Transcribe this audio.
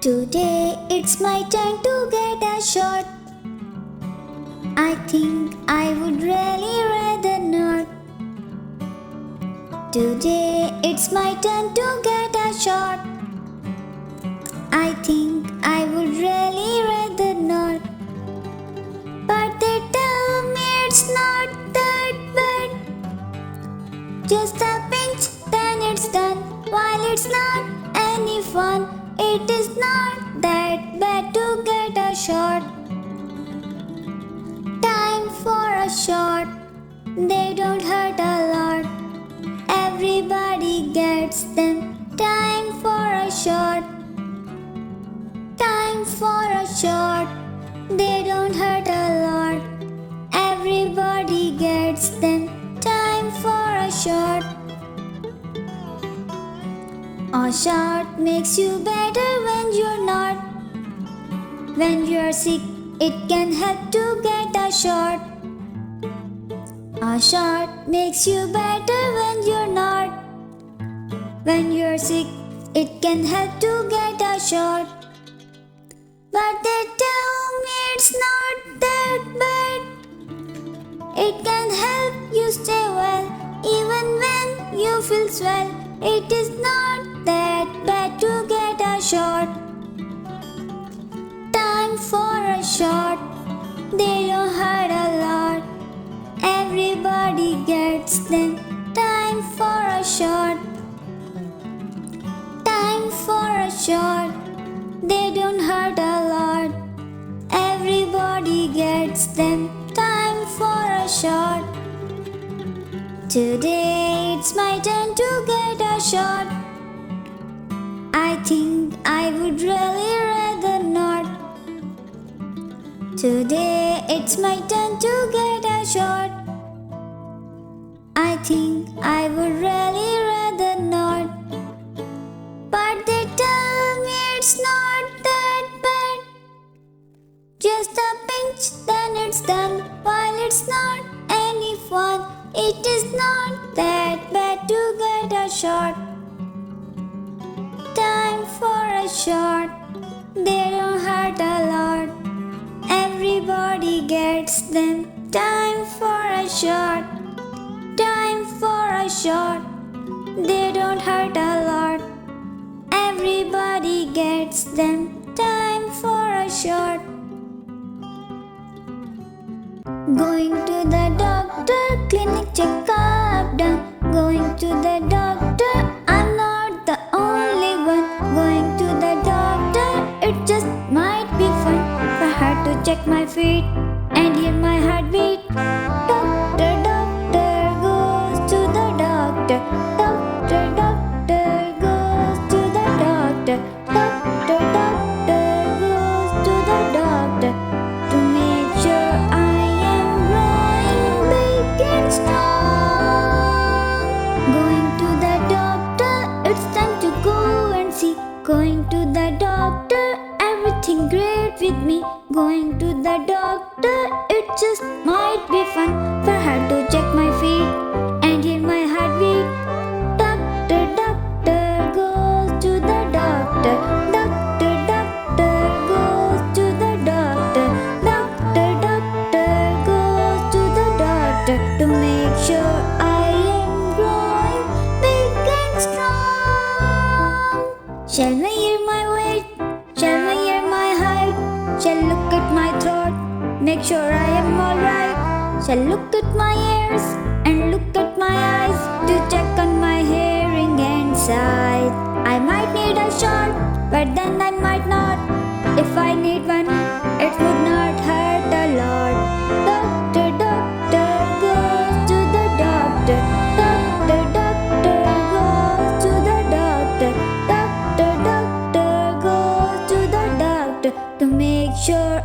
Today it's my turn to get a shot. I think I would really rather not. Today it's my turn to get a shot. I think I would really rather not. But they tell me it's not that bad. Just a pinch, then it's done. While it's not any fun, it is not that bad to get a shot. Time for a shot. They don't hurt a lot. Everybody gets them. Time for a shot. Time for a shot. They don't hurt a lot. Everybody gets them. Time for a shot. A shot makes you better when you're not. When you're sick, it can help to get a shot. A shot makes you better when you're not. When you're sick, it can help to get a shot. But they tell me it's not that bad. It can help you stay well, even when you feel swell. It is not that bad to get a shot. Time for a shot. They don't hurt a lot. Everybody gets them. Time for a shot. Time for a shot. They don't hurt a lot. Everybody gets them. Time for a shot. Today it's my turn to get a shot. I think I would really rather not. Today it's my turn to get a shot. I think I would really rather not. But they tell me it's not that bad. Just a pinch, then it's done. While it's not any fun, it is not that bad to get a shot. Time for a shot. They don't hurt a lot. Everybody gets them. Time for a shot. Time for a shot. They don't hurt a lot. Everybody gets them. Time for a shot. Going to the doctor, clinic checkup done. Going to the doctor, I'm not the only one. Going to the doctor, it just might be fun for her to check my feet and hear my heartbeat. Doctor, doctor goes to the doctor. Doctor, doctor goes to the doctor. Doctor, doctor goes to the doctor to make sure I am growing big and strong. Going to the doctor, it's time to go and see. Going to the doctor, everything great with me. Going to the doctor, it just might be fun for her to check my feet and hear my heartbeat. Doctor, doctor goes to the doctor. Doctor, doctor goes to the doctor. Doctor, doctor goes to the doctor to make sure I am growing big and strong. Shall measure my weight? Shall measure my height? Shall look at my throat, make sure I am alright. Shall look at my ears and look at my eyes to check on my hearing and sight. I might need a shot, but then I might not. If I need one, it would not hurt a lot. Doctor, doctor goes to the doctor. Doctor, doctor goes to the doctor. Doctor, doctor goes to the doctor to make sure